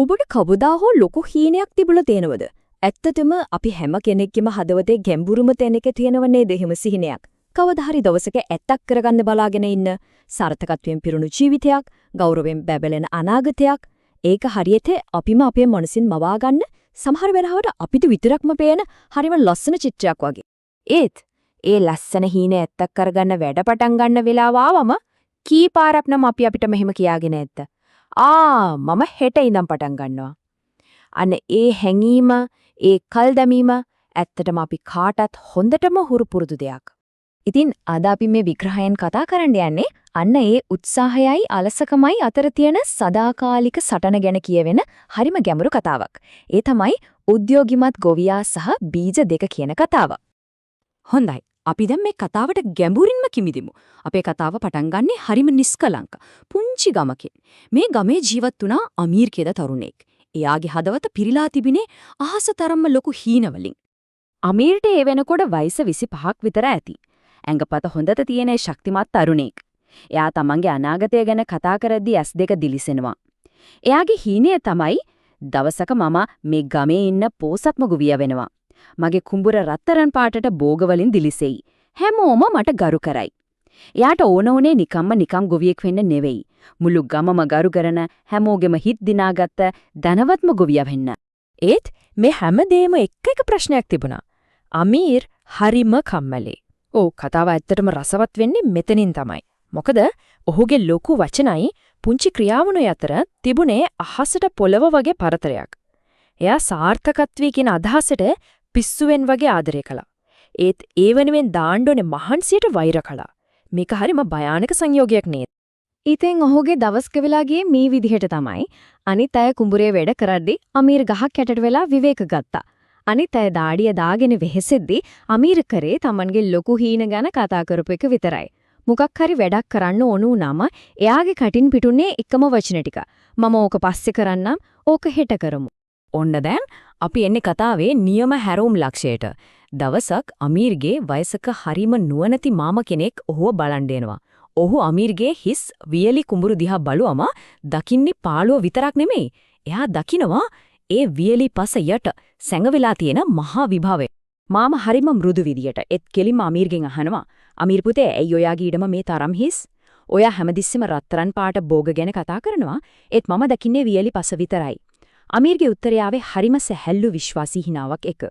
ඔබට කවදා හෝ ලොකු හීනයක් තිබුණා තේනවද? ඇත්තටම අපි හැම කෙනෙක්ගේම හදවතේ ගැඹුරුම තැනක තියෙනව නේද එහෙම සිහිනයක්. කවදා හරි දවසක ඇත්තක් කරගන්න බලාගෙන ඉන්න සාර්ථකත්වයෙන් පිරුණු ජීවිතයක්, ගෞරවයෙන් බැබලෙන අනාගතයක්. ඒක හරියට අපිම අපේ මනසින් මවා ගන්න සමහර වෙලාවට අපිට විතරක්ම පේන හරිම ලස්සන චිත්‍රයක් වගේ. ඒත් ඒ ලස්සන හීන ඇත්තක් කරගන්න වැඩ පටන් ගන්න වෙලාව ආවම කී පාරක් නම් අපි අපිට මෙහෙම කියාගෙන ඇත්ත. මම හෙට ඉඳන් පටන් ගන්නවා. අන්න ඒ හැඟීම, ඒ කල් දැමීම ඇත්තටම අපි කාටත් හොඳටම හුරු පුරුදු දෙයක්. ඉතින් අද අපි මේ විග්‍රහයෙන් කතා කරන්න යන්නේ අන්න ඒ උත්සාහයයි අලසකමයි අතර තියෙන සදාකාලික සටන ගැන කියවෙන හරිම ගැඹුරු කතාවක්. ඒ තමයි උද්‍යෝගිමත් ගොවියා සහ බීජ දෙක කියන කතාව. හොඳයි. අපි දැන් මේ කතාවට ගැඹුරින්ම කිමිදෙමු. අපේ කතාව පටන් ගන්නේ හරිම නිස්කලංක පුංචි ගමකින්. මේ ගමේ ජීවත් වුණා අමීර් කියද තරුණෙක්. එයාගේ හදවත පිරීලා තිබිනේ අහසතරම්ම ලොකු හීන වලින්. අමීර්ට ඒ වෙනකොට වයස 25ක් විතර ඇති. ඇඟපත හොඳට තියෙන ශක්තිමත් තරුණෙක්. එයා තමන්ගේ අනාගතය ගැන කතා කරද්දී ඇස් දෙක දිලිසෙනවා. එයාගේ හීනය තමයි දවසක මම මේ ගමේ ඉන්න පෝසත්ම ගොවියා වෙනවා. මගේ කුඹුර රත්තරන් පාටට බෝග වලින් දිලිසෙයි. හැමෝම මට ගරු කරයි. එයාට ඕන උනේ නිකම් ගොවියෙක් වෙන්න නෙවෙයි. මුළු ගමම ගරු කරන හැමෝගෙම හිත් දිනාගත්ත ධනවත්ම ගොවියා වෙන්න. ඒත් මේ හැමදේම එක ප්‍රශ්නයක් තිබුණා. අමීර් හරිම කම්මැලි. කතාව ඇත්තටම රසවත් වෙන්නේ මෙතනින් තමයි. මොකද ඔහුගේ ලොකු වචනයි පුංචි ක්‍රියාවනුයි අතර තිබුණේ අහසට පොළව වගේ පරතරයක්. එයා සාර්ථකත්වයේ කියන අදහසට පිස්සුවෙන් වගේ ආදරය කළා. ඒත් ඒ වෙනුවෙන් දාන්න ඕනේ මහන්සියට වෛර කළා. මේක හරිම භයානක සංයෝගයක් නේද? ඉතින් ඔහුගේ දවස් ගෙවලා ගියේ මේ විදිහට තමයි. අනිත් අය කුඹුරේ වැඩ කරද්දී අමීර් ගහක් යටට වෙලා විවේක ගත්තා. අනිත් අය දාඩිය දාගෙන වෙහෙසෙද්දී අමීර් කරේ Tamanගේ ලොකු හීන ගැන කතා කරපු එක විතරයි. මොකක් හරි වැඩක් කරන්න ඕන වුණාම එයාගේ කටින් පිටුනේ එකම වචන ටික. මම ඕක පස්සේ කරන්නම්, ඕක හෙට කරමු. ඔන්න දැන් අපි එන්නේ කතාවේ නියම හැරවුම් ලක්ෂයට. දවසක් අමීර්ගේ වයසක හරිම නුවණැති මාම කෙනෙක් ඔහුව බලන් දෙනවා. ඔහු අමීර්ගේ හිස් වියලි කුඹුරු දිහා බලුවම දකින්නේ පාළුව විතරක් නෙමෙයි. එයා දකිනවා ඒ වියලි පස යට සැඟවිලා තියෙන මහා විභවය. මාම හරිම මෘදු විදියට ඒත් කෙලින්ම අමීර්ගෙන් අහනවා. අමීර් පුතේ, ඇයි ඔයාගේ ඊඩම මේ තරම් හිස්? ඔයා හැමතිස්සෙම රත්තරන් පාට බෝග ගැන කතා කරනවා. ඒත් මම දකින්නේ වියලි පස විතරයි. අමීර්ගේ උත්තරය ආවේ හරිම සැහැල්ලු විශ්වාසී හිනාවක් එක.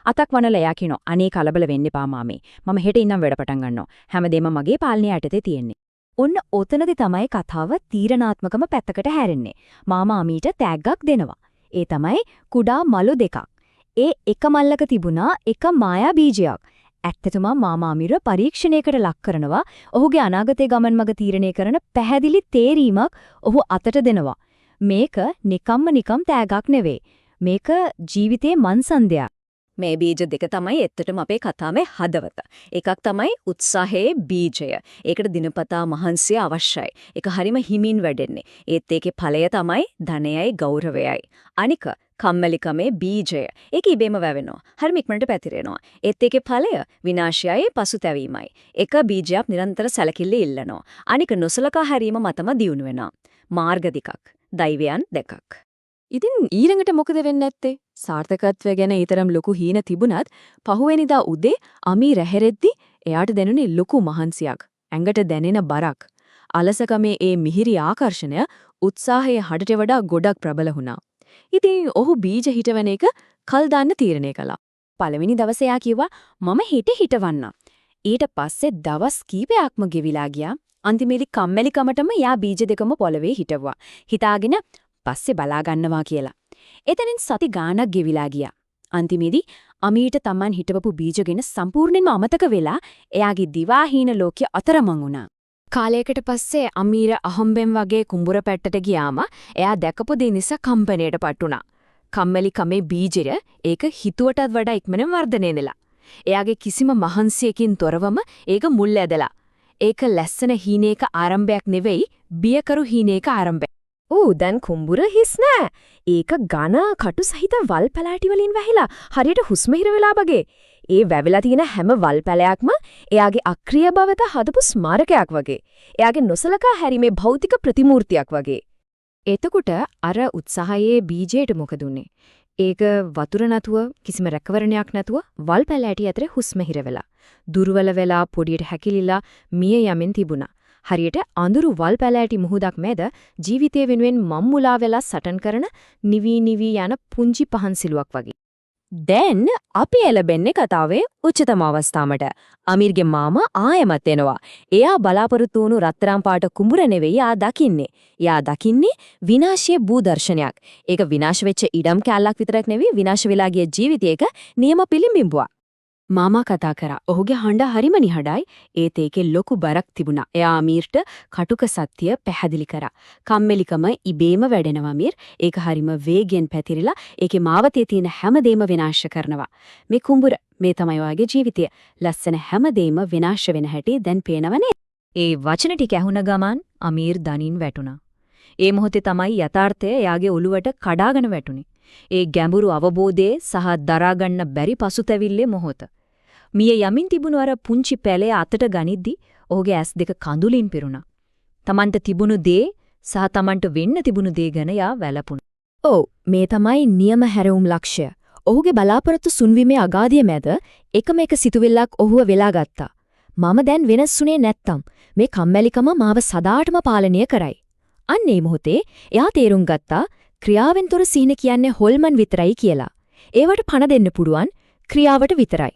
අතක් වනලා එයා කියනවා, අනේ කලබල වෙන්න එපා මාමේ. මම හෙට ඉඳන් වැඩ පටන් ගන්නවා. හැමදේම මගේ පාලනය යටතේ තියෙන්නේ. ඔන්න ඔතනදී තමයි කතාව තීරණාත්මකම පැත්තකට හැරෙන්නේ. මාමා අමීට තෑග්ගක් දෙනවා. ඒ තමයි කුඩා මලු දෙකක්. ඒ එක මල්ලක තිබුණා එක මායා බීජයක්. ඇත්තටම මාමා අමීර පරීක්ෂණයකට ලක් කරනවා. ඔහුගේ අනාගතයේ ගමන් මඟ තීරණය කරන පැහැදිලි තේරීමක් ඔහු අතට දෙනවා. මේක නිකම් තෑගක් නෙවෙයි. මේක ජීවිතේ මන්සන්දයක්. මේ බීජ දෙක තමයි ඇත්තටම අපේ කතාවේ හදවත. එකක් තමයි උත්සාහයේ බීජය. ඒකට දිනපතා මහන්සිය අවශ්‍යයි. ඒක හරිම හිමින් වැඩෙන්නේ. ඒත් ඒකේ ඵලය තමයි ධනයයි ගෞරවයයි. අනික කම්මැලිකමේ බීජය. ඒක ඉබේම වැවෙනවා. හරිම ඉක්මනට පැතිරෙනවා. ඒත් ඒකේ ඵලය විනාශයයි පසුතැවීමයි. එක බීජයක් නිරන්තර සැලකිලි ඉල්ලනවා. අනික නොසලකා හැරීම මතම දියුණු වෙනවා. මාර්ග දෙකක්. දෛවයන් දෙකක්. ඉතින් ඊළඟට මොකද වෙන්නේ නැත්තේ? සාර්ථකත්වය ගැන ඊතරම් ලොකු හීන තිබුණත් පහුවෙනිදා උදේ අමීර් ඇහැරෙද්දි එයාට දැනුනේ ලොකු මහන්සියක්. ඇඟට දැනෙන බරක්. අලසකමේ ඒ මිහිරි ආකර්ෂණය උත්සාහයේ හඩට වඩා ගොඩක් ප්‍රබල වුණා. ඉතින් ඔහු බීජ හිටවන එක කල් දාන්න තීරණය කළා. පළවෙනි දවසේ යා කිව්වා මම හිටවන්න. ඊට පස්සේ දවස් කීපයක්ම ගෙවිලා ගියා. අන්තිමේදී කම්මැලිකමටම යා බීජ දෙකම පොළවේ හිටවුවා. හිතාගෙන පස්සේ බලා ගන්නවා කියලා. එතනින් සති ගාණක් ගෙවිලා ගියා. අන්තිමේදී අමීට Taman හිටවපු බීජ ගැන සම්පූර්ණයෙන්ම අමතක වෙලා එයාගේ දිවාහීන ලෝකයේ අතරමං වුණා. කාලයකට පස්සේ අමීර අහම්බෙන් වගේ කුඹුර පැත්තට ගියාම එයා දැකපු දේ නිසා කම්පණයටපත් වුණා. කම්මැලිකමේ බීජය ඒක හිතුවටත් වඩා ඉක්මනින් වර්ධනය වෙලා. එයාගේ කිසිම මහන්සියකින් තොරවම ඒක මුල් ඇදලා. ඒක ලැස්සන හීනේක ආරම්භයක් නෙවෙයි, බියකරු හීනේක ආරම්භයක්. දැන් කුඹුර හිස් නෑ. ඒක ඝන කටු සහිත වල් පැලෑටි වලින් වැහිලා හරියට හුස්ම හිර වෙලා වගේ. ඒ වැවිලා තියෙන හැම වල් පැලයක්ම එයාගේ අක්‍රීය බවත හදපු ස්මාරකයක් වගේ. එයාගේ නොසලකා හැරීමේ භෞතික ප්‍රතිමූර්තියක් වගේ. එතකොට අර උත්සාහයේ බීජයට මොකද උනේ? ඒක වතුර නැතුව කිසිම රැකවරණයක් නැතුව වල් පැල ඇටි අතර හුස්ම හිර වෙලා දුර්වල වෙලා පොඩියට හැකිලිලා මිය යමින් තිබුණා. හරියට අඳුරු වල් පැල ඇටි මුහුදක් මැද ජීවිතය වෙනුවෙන් මම්මුලා වෙලා සටන් කරන නිවි යන පුංචි පහන් සිලුවක් වගේ. දැන් අපි එළබෙන්නේ කතාවේ උච්චතම අවස්ථාවට. අමීර්ගේ මාමා ආයෙමත් එනවා. එයා බලාපොරොත්තු වුණු රත්තරන් පාට කුඹුර නෙවෙයි ආ දකින්නේ. එයා දකින්නේ විනාශයේ භූ දර්ශනයක්. ඒක විනාශ වෙච්ච ඉඩම් කැලක් විතරක් නෙවෙයි විනාශ වෙලා ගිය ජීවිතයක නියම පිළිඹිඹුවක්. මාමා කතා කරා. ඔහුගේ හඬ හරිම නිහඬයි. ඒත් ඒකේ ලොකු බරක් තිබුණා. එයා අමීර්ට කටුක සත්‍ය පැහැදිලි කරා. කම්මැලිකම ඉබේම වැඩෙනවා අමීර්. ඒක හරිම වේගෙන් පැතිරිලා ඒකේ මාවතේ තියෙන හැමදේම විනාශ කරනවා. මේ කුඹුර මේ තමයි ඔයාගේ ජීවිතය. ලස්සන හැමදේම විනාශ වෙන හැටි දැන් පේනවනේ. ඒ වචන ටික ඇහුණ ගමන් අමීර් දනින් වැටුණා. ඒ මොහොතේ තමයි යථාර්ථය එයාගේ ඔළුවට කඩාගෙන වැටුනේ. ඒ ගැඹුරු අවබෝධයේ සහ දරාගන්න බැරි පසුතැවිල්ලේ මොහොත. මිය යමින් තිබුණු අර පුංචි පැලේ අතට ගනිද්දි ඔහුගේ ඇස් දෙක කඳුලින් පිරුණා. Tamanට තිබුණු දේ සහ Tamanට වෙන්න තිබුණු දේ ගැන යා වැළපුණා. ඔව් මේ තමයි නියම හැරවුම් ලක්ෂ්‍ය. ඔහුගේ බලාපොරොත්තු සුන්වීමේ අගාධිය මැද එකම එක සිතුවිල්ලක් ඔහුව වෙලා ගත්තා. මම දැන් වෙනස්ුනේ නැත්තම් මේ කම්මැලිකම මාව සදාටම පාලනය කරයි. අන්න ඒ මොහොතේ එයා තේරුම් ගත්තා ක්‍රියාවෙන් තොර සිහින කියන්නේ හොල්මන් විතරයි කියලා. ඒවට පණ දෙන්න පුළුවන් ක්‍රියාවට විතරයි.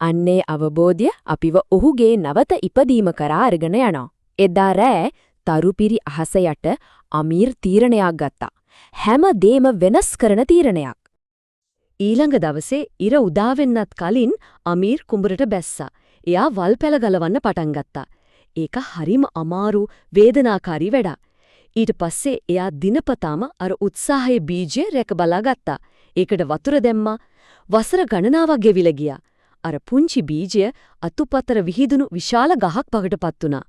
අන්නේ අවබෝධය අපිව ඔහුගේ නවත ඉපදීම කරා අරගෙන යනවා. එදා රෑ තරුපිරි අහස යට අමීර් තීරණයක් ගත්තා. හැම දේම වෙනස් කරන තීරණයක්. ඊළඟ දවසේ ඉර උදා වෙන්නත් කලින් අමීර් කුඹරට බැස්සා. එයා වල් පැල ගලවන්න පටන් ගත්තා. ඒක හරිම අමාරු වේදනාකාරී වැඩක්. ඊට පස්සේ එයා දිනපතාම අර උත්සාහයේ බීජය රැක බලා ගත්තා. ඒකට වතුර දැම්මා. වසර ගණනාවක් ගෙවිලා ගියා. අර පුංචි බීජය අතුපතර විහිදුණු විශාල ගහක් බවටපත් වුණා.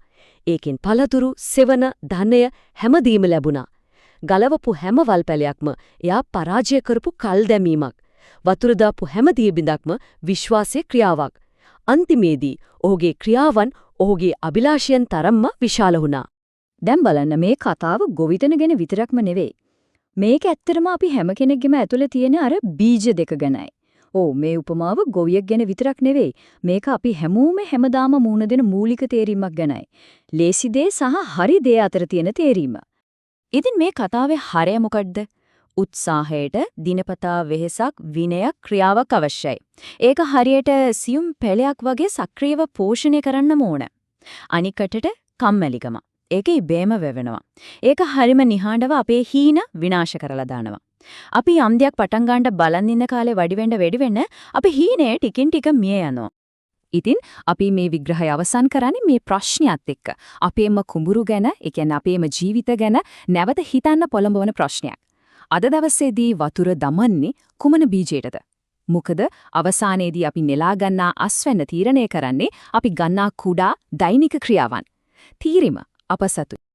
ඒකෙන් පළතුරු, සෙවන, ධනය හැමදීම ලැබුණා. ගලවපු හැම වල් පැලයක්ම එයා පරාජය කරපු කල් දැමීමක්. වතුර දාපු හැම දියබිඳක්ම විශ්වාසයේ ක්‍රියාවක්. අන්තිමේදී ඔහුගේ ක්‍රියාවන් ඔහුගේ අභිලාෂයන් තරම්ම විශාල වුණා. දැන් බලන්න මේ කතාව ගොවිතැන ගැන විතරක්ම නෙවෙයි. මේක ඇත්තටම අපි හැම කෙනෙක්ගේම ඇතුලේ තියෙන අර බීජ දෙක ගැනයි. ඕ මේ උපමාව ගොවියෙක් ගැන විතරක් නෙවෙයි. මේක අපි හැමෝම හැමදාම මුහුණ දෙන මූලික තේරීමක් ගැනයි. ලේසි දේ සහ හරි දේ අතර තියෙන තේරීම. ඉතින් මේ කතාවේ හරය මොකද්ද? උත්සාහයට දිනපතා වෙහෙසක් විනයක් ක්‍රියාවක් අවශ්‍යයි. ඒක හරියට සියුම් පැලයක් වගේ සක්‍රියව පෝෂණය කරන්නම ඕන. අනිකටට කම්මැලිකම. ඒක ඉබේම වෙවෙනවා. ඒක හරිම නිහඬව අපේ හීන විනාශ කරලා දානවා. අපි යම් දෙයක් පටන් ගන්නට බලන් ඉන්න කාලේ වැඩි වෙන්න අපි හීනේ ටිකින් ටික මිය යනවා. ඉතින් අපි මේ විග්‍රහය අවසන් කරන්නේ මේ ප්‍රශ්නයත් එක්ක. අපේම කුඹුරු ගැන, ඒ කියන්නේ අපේම ජීවිත ගැන නැවත හිතන්න පොළඹවන ප්‍රශ්නයක්. අද දවසේදී වතුර දමන්නේ කුමන බීජයටද? මොකද අවසානයේදී අපි නෙලා ගන්නා අස්වැන්න තීරණය කරන්නේ අපි ගන්නා කුඩා දෛනික ක්‍රියාවන්. තීරිම අප සතුයි.